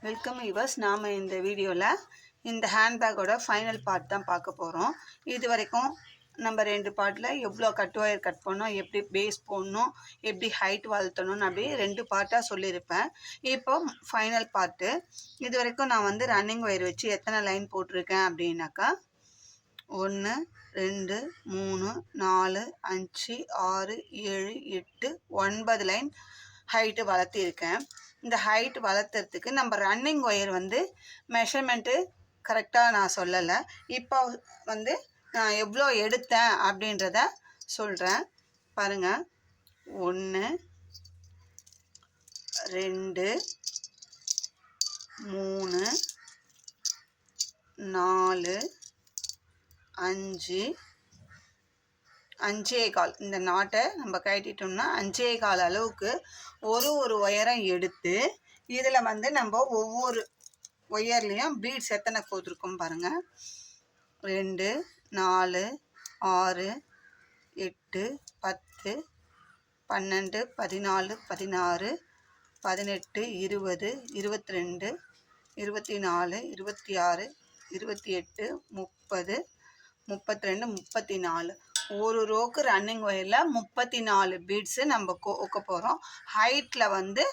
Welcome viewers. நாம் இந்த வீடியோவில் இந்த ஹேண்ட்பேக்கோட ஃபைனல் பார்ட் தான் பார்க்க போகிறோம். இது வரைக்கும் நம்ம 2 பார்ட்டில் எவ்வளோ கட் ஒயர் கட் பண்ணோம், எப்படி பேஸ் போடணும், எப்படி ஹைட் வளர்த்தணும்னு அப்படி 2 பார்ட்டாக சொல்லியிருப்பேன். இப்போ ஃபைனல் பார்ட்டு. இது வரைக்கும் நான் வந்து ரன்னிங் ஒயர் வச்சு எத்தனை லைன் போட்டிருக்கேன் அப்படின்னாக்கா 1 2 3 4 5 6 7 8 9 லைன் ஹைட்டு வளர்த்திருக்கேன். இந்த ஹைட் வளர்த்துறதுக்கு நம்ம ரன்னிங் ஒயர் வந்து மெஷர்மெண்ட்டு கரெக்டாக நான் சொல்லலை. இப்போ வந்து நான் எவ்வளோ எடுத்தேன் அப்படின்றத சொல்கிறேன் பாருங்கள். 1 2 3 4 5 5.25 இந்த நாட்டை நம்ம கட்டிட்டோம்னா 5.25 அளவுக்கு ஒரு ஒயரம் எடுத்து இதில் வந்து நம்ம ஒவ்வொரு ஒயர்லேயும் பீட்ஸ் எத்தனை கோத்துருக்கோம் பாருங்கள். 2 4 6 8 10 12 14 16 18 20 22 24 26 28 30 32 34 ஒரு ரோக்கு ரன்னிங் ஒயரில் 34 பீட்ஸு நம்ம கோக்க போகிறோம். ஹைட்டில் வந்து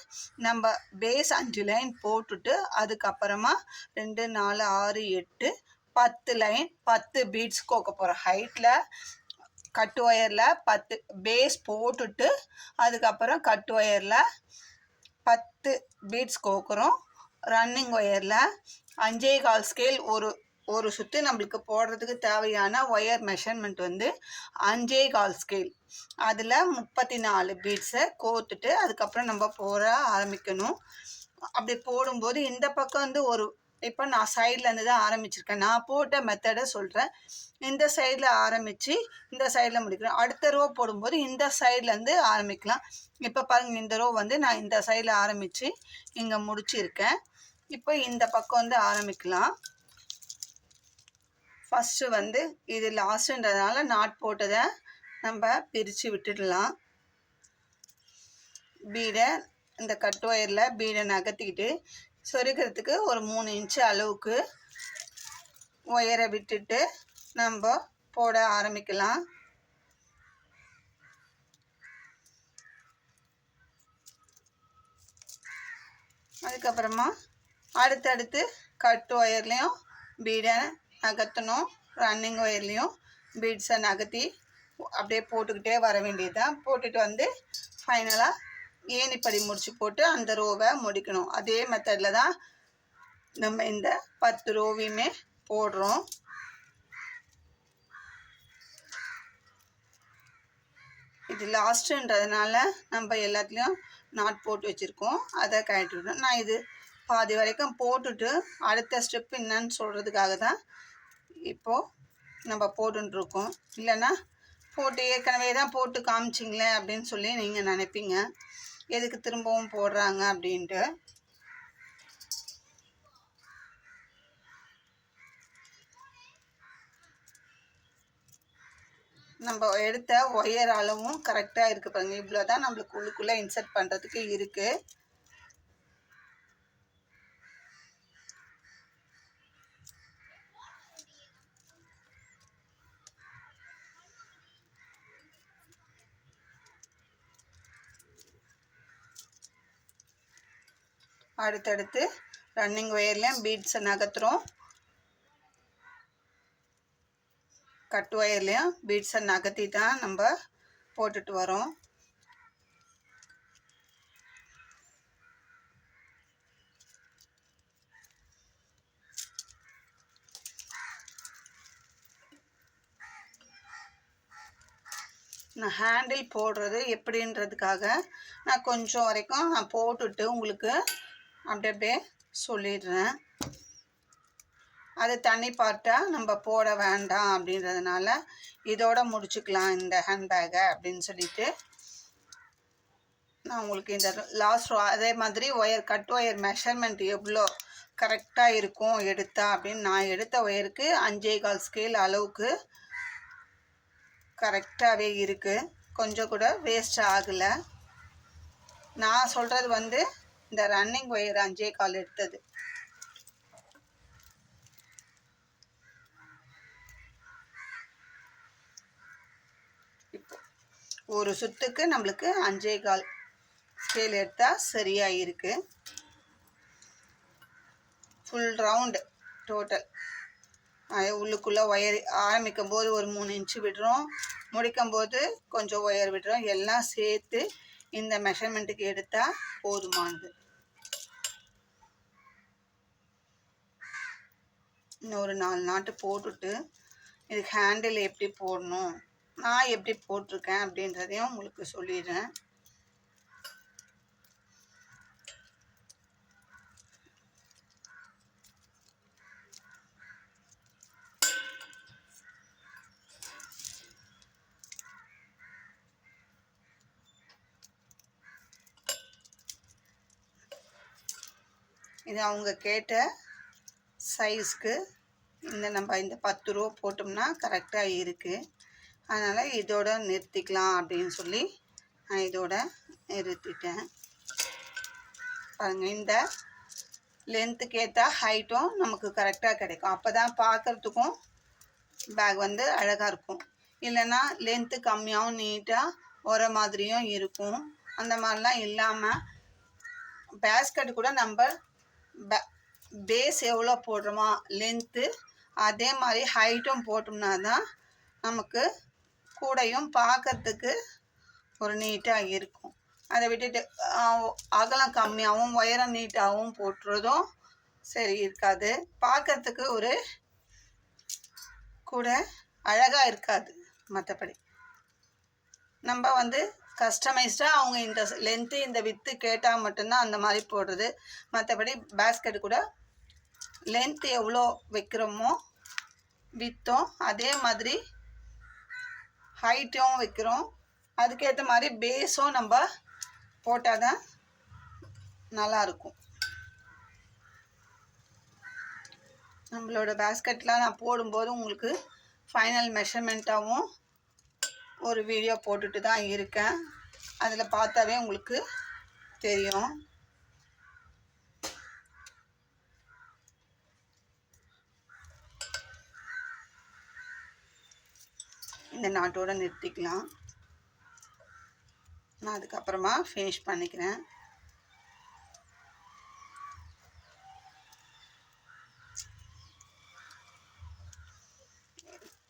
நம்ம பேஸ் 5 லைன் போட்டுட்டு அதுக்கப்புறமா 2 4 6 8 10 லைன் 10 பீட்ஸ் கோக்க போகிறோம். ஹைட்டில் கட் ஒயரில் 10 பேஸ் போட்டுட்டு அதுக்கப்புறம் கட் ஒயரில் 10 பீட்ஸ் கோக்குறோம். ரன்னிங் ஒயரில் 5.25 ஸ்கேல் ஒரு சுற்று நம்மளுக்கு போடுறதுக்கு தேவையான ஒயர் மெஷர்மெண்ட் வந்து 5.25 ஸ்கேல். அதில் 34 பீட்ஸை கோத்துட்டு அதுக்கப்புறம் நம்ம போட ஆரம்பிக்கணும். அப்படி போடும்போது இந்த பக்கம் வந்து இப்போ நான் சைட்லேருந்து தான் ஆரம்பிச்சிருக்கேன். நான் போட்ட மெத்தடை சொல்கிறேன். இந்த சைடில் ஆரம்பித்து இந்த சைடில் முடிக்கிறேன். அடுத்த ரோ போடும்போது இந்த சைட்லேருந்து ஆரம்பிக்கலாம். இப்போ பாருங்கள், இந்த ரோ வந்து நான் இந்த சைடில் ஆரம்பித்து இங்கே முடிச்சிருக்கேன். இப்போ இந்த பக்கம் வந்து ஆரம்பிக்கலாம். ஃபஸ்ட்டு வந்து இது லாஸ்ட்டுன்றதுனால நாட் போட்டதை நம்ம பிரித்து விட்டுடலாம். பீடை இந்த கட் ஒயரில் பீடை நகர்த்திக்கிட்டு சொருக்கிறதுக்கு ஒரு 3 இன்ச்சு அளவுக்கு ஒயரை விட்டுட்டு நம்ம போட ஆரம்பிக்கலாம். அதுக்கப்புறமா அடுத்தடுத்து கட் ஒயர்லேயும் பீடை நகர்த்தணும். ரன்னிங் ஒயர்லேயும் பீட்ஸை நகர்த்தி அப்படியே போட்டுக்கிட்டே வர வேண்டியது தான். போட்டுட்டு வந்து ஃபைனலாக ஏணிப்படி முடிச்சு போட்டு அந்த ரோவை முடிக்கணும். அதே மெத்தடில் தான் நம்ம இந்த 10 ரோவையுமே போடுறோம். இது லாஸ்ட்டுன்றதுனால நம்ம எல்லாத்துலேயும் நாட் போட்டு வச்சுருக்கோம். அதை கழட்டி விடணும். நான் இது பாதி வரைக்கும் போட்டுட்டு அடுத்த ஸ்டெப் என்னன்னு சொல்கிறதுக்காக தான் இப்போது நம்ம போட்டுருக்கோம். இல்லைன்னா போட்டு ஏற்கனவே தான் போட்டு காமிச்சிங்களே அப்படின்னு சொல்லி நீங்கள் நினைப்பீங்க, எதுக்கு திரும்பவும் போடுறாங்க அப்படின்ட்டு. நம்ம எடுத்த ஒயர் அளவும் கரெக்டாக இருக்குது பாருங்கள். இவ்வளோ தான் நம்மளுக்கு உள்ளுக்குள்ளே இன்சர்ட் பண்ணுறதுக்கு இருக்குது. அடுத்தடுத்து ரன்னிங் ஒயர்லேயும் பீட்ஸை நகர்த்துறோம். கட் ஒயர்லேயும் பீட்ஸை நகர்த்தி தான் நம்ம போட்டுட்டு வரோம். நான் ஹேண்டில் போடுறது எப்படின்றதுக்காக நான் கொஞ்சம் வரைக்கும் நான் போட்டுட்டு உங்களுக்கு அப்படியே சொல்லிடுறேன். அது தனி பார்ட்டாக நம்ம போட வேண்டாம் அப்படின்றதுனால இதோட முடிச்சுக்கலாம் இந்த ஹேண்ட்பேக்கை அப்படின்னு சொல்லிட்டு நான் உங்களுக்கு இந்த லாஸ்ட் ரோ அதே மாதிரி ஒயர் கட் ஒயர் மெஷர்மெண்ட் எவ்வளோ கரெக்டாக இருக்கும் எடுத்தா அப்படின்னு நான் எடுத்த ஒயருக்கு 5.25 ஸ்கேல் அளவுக்கு கரெக்டாகவே இருக்குது. கொஞ்சம் கூட வேஸ்ட் ஆகலை. நான் சொல்கிறது வந்து இந்த ரன்னிங் ஒயர் 5.25 எடுத்தது. இப்போ ஒரு சுத்துக்கு நம்மளுக்கு 5.25 ஸ்கேல் எடுத்தால் சரியாக இருக்குது. Full round total. உள்ளுக்குள்ளே ஒயர் ஆரம்பிக்கும் போது ஒரு 3 இன்ச்சு விடுறோம், முடிக்கும் போது கொஞ்சம் ஒயர் விடுறோம். எல்லாம் சேர்த்து இந்த மெஷர்மெண்ட்டுக்கு எடுத்தால் போதுமானது. இன்னும் ஒரு 4 நாட்டு போட்டுட்டு இதுக்கு ஹேண்டில் எப்படி போடணும், நான் எப்படி போட்டிருக்கேன் அப்படின்றதையும் உங்களுக்கு சொல்லிடுறேன். இது அவங்க கேட்ட சைஸ்க்கு நம்ம இந்த 10 ரூபா போட்டோம்னா கரெக்டாக இருக்குது. அதனால் இதோட நிறுத்திக்கலாம் அப்படின்னு சொல்லி நான் இதோட நிறுத்திட்டேன். பாருங்கள், இந்த லென்த்துக்கு ஏற்ற ஹைட்டும் நமக்கு கரெக்டாக கிடைக்கும். அப்போ தான் பார்க்குறதுக்கும் பேக் வந்து அழகாக இருக்கும். இல்லைன்னா லென்த்து கம்மியாகவும் நீட்டாக வர மாதிரியும் இருக்கும். அந்த மாதிரிலாம் இல்லாமல் பேஸ்கெட் கூட நம்ம பேஸ் எவ்வளோ போடுறோமா லென்த்து அதே மாதிரி ஹைட்டும் போட்டோம்னா தான் நமக்கு கூடையும் பார்க்கறதுக்கு ஒரு நீட்டாக இருக்கும். அதை விட்டுட்டு அகலம் கம்மியாகவும் உயரம் நீட்டாகவும் போட்டுறதும் சரி இருக்காது. பார்க்கறதுக்கு ஒரு கூட அழகாக இருக்காது. மற்றபடி நம்ம வந்து கஸ்டமைஸ்டாக அவங்க இந்த லென்த்து இந்த வித்து கேட்டால் மட்டும்தான் அந்த மாதிரி போடுறது. மற்றபடி பேஸ்கெட் கூட லென்த்து எவ்வளோ வைக்கிறோமோ வித்தோம் அதே மாதிரி ஹைட்டும் வைக்கிறோம். அதுக்கேற்ற மாதிரி பேஸும் நம்ம போட்டால் தான் நல்லாயிருக்கும். நம்மளோட பேஸ்கெட்லாம் நான் போடும்போது உங்களுக்கு ஃபைனல் மெஷர்மெண்ட்டாகவும் ஒரு வீடியோ போட்டுட்டு தான் இருக்கேன். அதில் பார்த்தாவே உங்களுக்கு தெரியும். இந்த நாட்டோட நிறுத்திக்கலாம். நான் அதுக்கப்புறமா ஃபினிஷ் பண்ணிக்கிறேன்.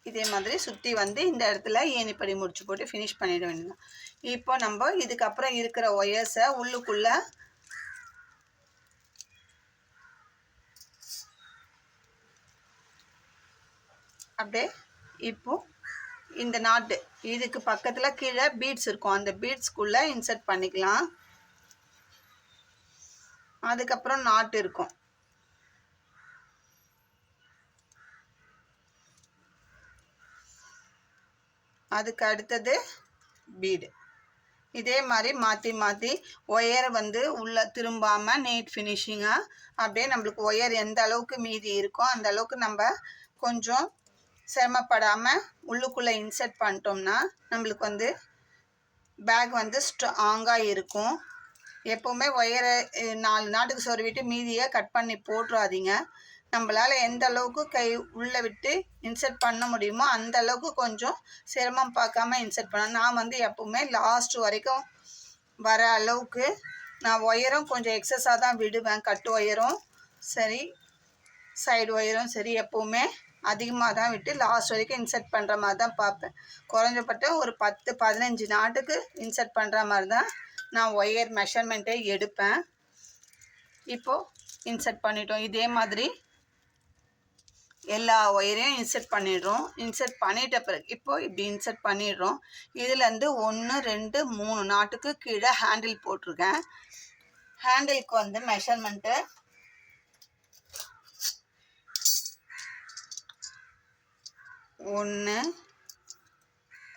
இதே மாதிரி சுற்றி வந்து இந்த இடத்துல ஏணிப்படி முடிச்சு போட்டு ஃபினிஷ் பண்ணிட வேண்டியது. இப்போ நம்ம இதுக்கப்புறம் இருக்கிற ஒயர்ஸை உள்ளுக்குள்ளே அப்படியே இப்போ இந்த நாட்டு இதுக்கு பக்கத்தில் கீழே பீட்ஸ் இருக்கும், அந்த பீட்ஸ்குள்ளே இன்சர்ட் பண்ணிக்கலாம். அதுக்கப்புறம் நாட்டு இருக்கும். அதுக்கு அடுத்தது பீடு. இதே மாதிரி மாற்றி மாற்றி ஒயரை வந்து உள்ளே திரும்பாமல் நீட் ஃபினிஷிங்காக அப்படியே நம்மளுக்கு ஒயர் எந்த அளவுக்கு மீதி இருக்கோ அந்த அளவுக்கு நம்ம கொஞ்சம் சிரமப்படாமல் உள்ளுக்குள்ளே இன்சர்ட் பண்ணிட்டோம்னா நம்மளுக்கு வந்து பேக் வந்து ஸ்ட்ராங்காக இருக்கும். எப்போவுமே ஒயரை 4 நாட்டுக்கு சொருவிட்டு மீதியை கட் பண்ணி போட்டுறாதீங்க. நம்மளால் எந்த அளவுக்கு கை உள்ளே விட்டு இன்சர்ட் பண்ண முடியுமோ அந்த அளவுக்கு கொஞ்சம் சிரமம் பார்க்காம இன்சர்ட் பண்ணேன். நான் வந்து எப்போவுமே லாஸ்ட் வரைக்கும் வர அளவுக்கு நான் ஒயரும் கொஞ்சம் எக்ஸஸாக தான் விடுவேன். கட்டு ஒயரும் சரி சைடு ஒயரும் சரி எப்போவுமே அதிகமாக தான் விட்டு லாஸ்ட் வரைக்கும் இன்சர்ட் பண்ணுற மாதிரி தான் பார்ப்பேன். குறைஞ்சப்பட்ட ஒரு 10-15 நாட்டுக்கு இன்சர்ட் பண்ணுற மாதிரி தான் நான் ஒயர் மெஷர்மெண்ட்டே எடுப்பேன். இப்போது இன்சர்ட் பண்ணிட்டோம். இதே மாதிரி எல்லா ஒயரையும் இன்சர்ட் பண்ணிடுறோம். இன்சர்ட் பண்ணிட்ட பிறகு இப்போது இப்படி இன்சர்ட் பண்ணிடுறோம். இதுலேருந்து 1 2 3 நாட்டுக்கு கீழே ஹேண்டில் போட்டிருக்கேன். ஹேண்டிலுக்கு வந்து மெஷர்மெண்ட்டு 1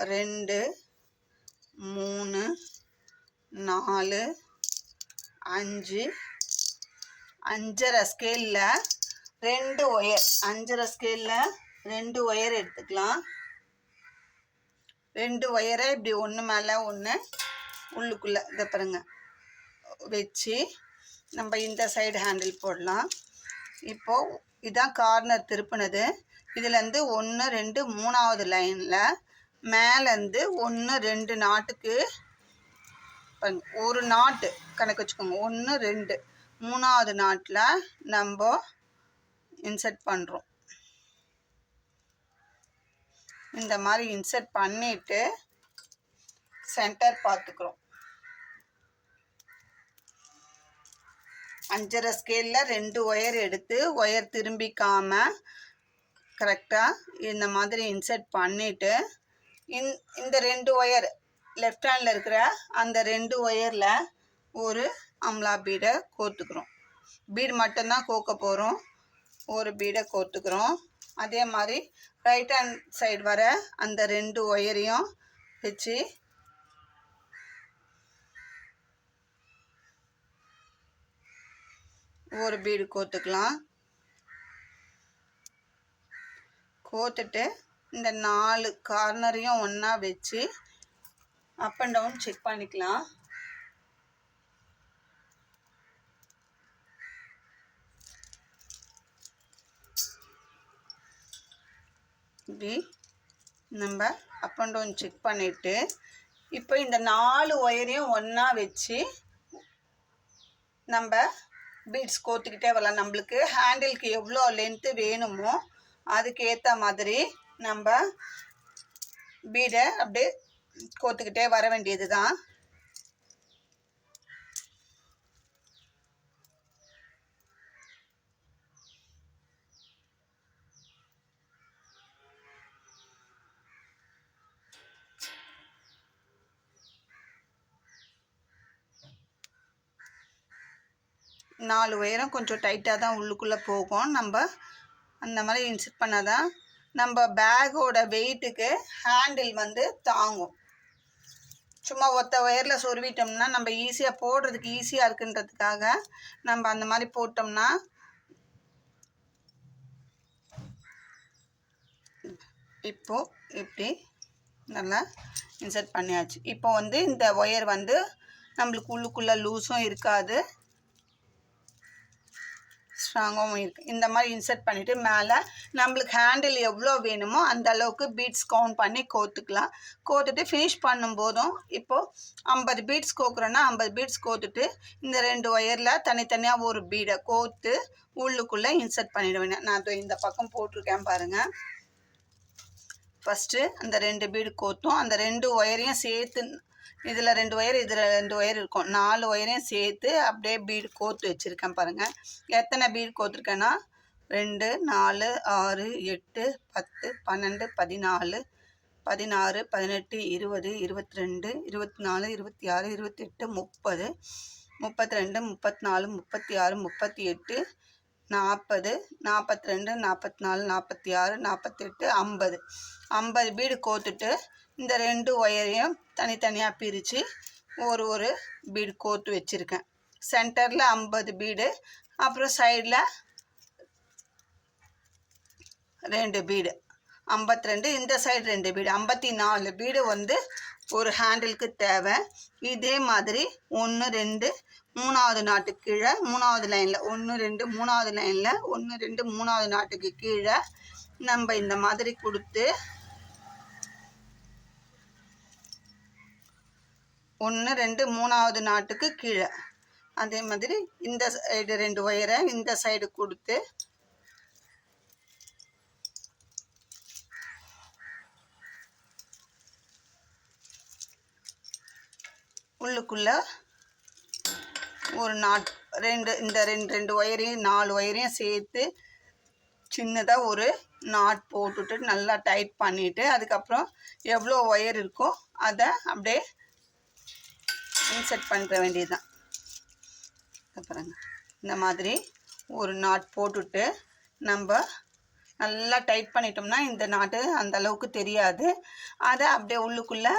2 3 4 5 5.5 ஸ்கேலில் 2 ஒயர் 5.5 ஸ்கேலில் 2 ஒயர் எடுத்துக்கலாம். 2 ஒயரை இப்படி ஒன்று மேலே ஒன்று உள்ளுக்குள்ளே இதை பாருங்க வச்சு நம்ம இந்த சைடு ஹேண்டில் போடலாம். இப்போது இதான் கார்னர் திருப்பினது. இதுலேருந்து 1 2 3வது லைனில் மேலேருந்து 1 2 நாட்டுக்கு ஒரு நாட்டு கணக்கு வச்சுக்கோங்க. 1 2 3வது நாட்டில் நம்ம இன்சர்ட் பண்ணுறோம். இந்த மாதிரி இன்சர்ட் பண்ணிவிட்டு சென்டர் பார்த்துக்கிறோம். 5.5 ஸ்கேலில் 2 ஒயர் எடுத்து ஒயர் திரும்பிக்காம கரெக்டாக இந்த மாதிரி இன்சர்ட் பண்ணிவிட்டு இந்த 2 ஒயர் லெஃப்ட் ஹேண்டில் இருக்கிற அந்த 2 ஒயரில் ஒரு அம்லா பீடை கோர்த்துக்கிறோம். பீடு மட்டும்தான் கோக்க போகிறோம். ஒரு பீடை கோர்த்துக்கிறோம். அதே மாதிரி ரைட் ஹேண்ட் சைடு வர அந்த 2 ஒயரையும் வச்சு ஒரு பீடு கோர்த்துக்கலாம். கோர்த்துட்டு இந்த 4 கார்னரையும் ஒன்றா வச்சு அப் அண்ட் டவுன் செக் பண்ணிக்கலாம். இப்படி நம்ம அப் அண்ட் டவுன் செக் பண்ணிவிட்டு இப்போ இந்த 4 ஒயரையும் ஒன்றா வச்சு நம்ம பீட்ஸ் கோர்த்துக்கிட்டே வரலாம். நம்மளுக்கு ஹேண்டிலுக்கு எவ்வளோ லென்த்து வேணுமோ அதுக்கு ஏற்ற மாதிரி நம்ம பீடை அப்படியே கோர்த்துக்கிட்டே வர வேண்டியது தான். நாலு ஒயரும் கொஞ்சம் டைட்டாக தான் உள்ளுக்குள்ளே போகும். நம்ம அந்த மாதிரி இன்சர்ட் பண்ணால் தான் நம்ம பேக்கோட வெயிட்டுக்கு ஹேண்டில் வந்து தாங்கும். சும்மா ஒத்த ஒயரில் சொருவிட்டோம்னா நம்ம ஈஸியாக போடுறதுக்கு ஈஸியாக இருக்குன்றதுக்காக நம்ம அந்த மாதிரி போட்டோம்னா இப்போது இப்படி நல்லா இன்சர்ட் பண்ணியாச்சு. இப்போ வந்து இந்த ஒயர் வந்து நம்மளுக்கு உள்ளுக்குள்ளே லூஸும் இருக்காது, ஸ்ட்ராங்காகவும் இருக்குது. இந்த மாதிரி இன்சர்ட் பண்ணிவிட்டு மேலே நம்மளுக்கு ஹேண்டில் எவ்வளோ வேணுமோ அந்த அளவுக்கு பீட்ஸ் கவுண்ட் பண்ணி கோர்த்துக்கலாம். கோர்த்துட்டு ஃபினிஷ் பண்ணும்போதும் இப்போது 50 பீட்ஸ் கோக்குறோன்னா 50 பீட்ஸ் கோர்த்துட்டு இந்த 2 ஒயரில் தனித்தனியாக ஒரு பீடை கோர்த்து உள்ளுக்குள்ளே இன்சர்ட் பண்ணிடுவேன். நான் இந்த பக்கம் போட்டிருக்கேன் பாருங்கள். ஃபஸ்ட்டு அந்த 2 பீடு கோர்த்தோம். அந்த 2 ஒயரையும் சேர்த்து இதில் 2 ஒயர் இதில் 2 ஒயர் இருக்கும். 4 ஒயரையும் சேர்த்து அப்படியே பீடு கோர்த்து வச்சுருக்கேன் பாருங்கள். எத்தனை பீடு கோர்த்துருக்கேன்னா 2 4 6 8 10 12 14 16 18 20 22 24 26 28 30 32 34 36 38 40 42 44 46 48 50 50 பீடு கோர்த்துட்டு இந்த 2 ஒயரையும் தனித்தனியாக பிரித்து ஒரு பீடு கோர்த்து வச்சுருக்கேன். சென்டரில் 50 பீடு, அப்புறம் சைடில் 2 பீடு 52, இந்த சைடு 2 பீடு 54 பீடு வந்து ஒரு ஹேண்டிலுக்கு தேவை. இதே மாதிரி 1 2 3வது நாட்டுக்கு கீழே 3வது லைனில் 1 2 3வது லைனில் 1 2 3வது நாட்டுக்கு கீழே நம்ம இந்த மாதிரி கொடுத்து 1 2 3வது நாட்டுக்கு கீழே அதே மாதிரி இந்த சைடு 2 ஒயரை இந்த சைடு கொடுத்து உள்ளுக்குள்ள ஒரு நாட் இந்த ரெண்டு ஒயரையும் 4 ஒயரையும் சேர்த்து சின்னதாக ஒரு நாட் போட்டுட்டு நல்லா டைட் பண்ணிவிட்டு அதுக்கப்புறம் எவ்வளோ ஒயர் இருக்கோ அதை அப்படியே இன்சர்ட் பண்ணுற வேண்டியது தான். அப்புறங்க இந்த மாதிரி ஒரு நாட் போட்டுட்டு நம்ம நல்லா டைட் பண்ணிட்டோம்னா இந்த நாட்டு அந்த அளவுக்கு தெரியாது. அதை அப்படியே உள்ளுக்குள்ளே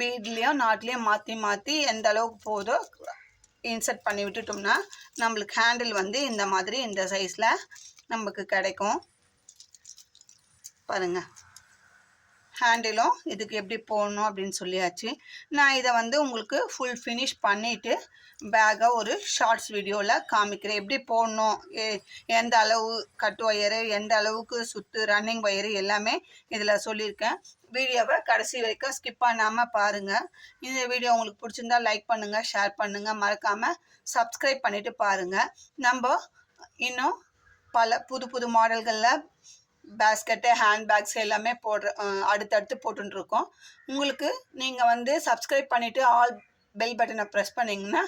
பீட்லேயும் நாட்லேயும் மாற்றி மாற்றி எந்த அளவுக்கு போதோ இன்சர்ட் பண்ணி விட்டுட்டோம்னா நம்மளுக்கு ஹேண்டில் வந்து இந்த மாதிரி இந்த சைஸில் நமக்கு கிடைக்கும். பாருங்கள், ஹேண்டிலும் இதுக்கு எப்படி போடணும் அப்படின்னு சொல்லியாச்சு. நான் இதை வந்து உங்களுக்கு ஃபுல் ஃபினிஷ் பண்ணிவிட்டு பேக்கை ஒரு ஷார்ட்ஸ் வீடியோவில் காமிக்கிறேன். எப்படி போடணும், எந்த அளவு கட்டு ஒயரு, எந்த அளவுக்கு சுற்று, ரன்னிங் ஒயரு எல்லாமே இதில் சொல்லியிருக்கேன். வீடியோவை கடைசி வரைக்கும் ஸ்கிப் பண்ணாமல் பாருங்கள். இந்த வீடியோ உங்களுக்கு பிடிச்சிருந்தா லைக் பண்ணுங்கள், ஷேர் பண்ணுங்கள், மறக்காமல் சப்ஸ்கிரைப் பண்ணிவிட்டு பாருங்கள். நம்ம இன்னும் பல புது புது மாடல்களில் பேஸ்கெட்டு, ஹேண்ட் பேக்ஸ் எல்லாமே அடுத்தடுத்து போட்டுருக்கோம். உங்களுக்கு நீங்கள் வந்து சப்ஸ்கிரைப் பண்ணிவிட்டு ஆல் பெல் பட்டனை ப்ரெஸ் பண்ணிங்கன்னா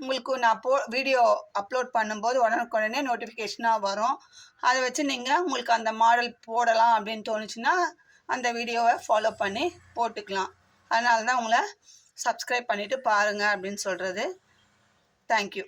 உங்களுக்கு நான் வீடியோ அப்லோட் பண்ணும்போது உடனுக்குடனே நோட்டிஃபிகேஷனாக வரும். அதை வச்சு நீங்கள் உங்களுக்கு அந்த மாடல் போடலாம் அப்படின்னு தோணுச்சுன்னா அந்த வீடியோவை ஃபாலோ பண்ணி போட்டுக்கலாம். அதனால தான் உங்களை சப்ஸ்கிரைப் பண்ணிவிட்டு பாருங்கள் அப்படின்னு சொல்கிறது. தேங்க்யூ.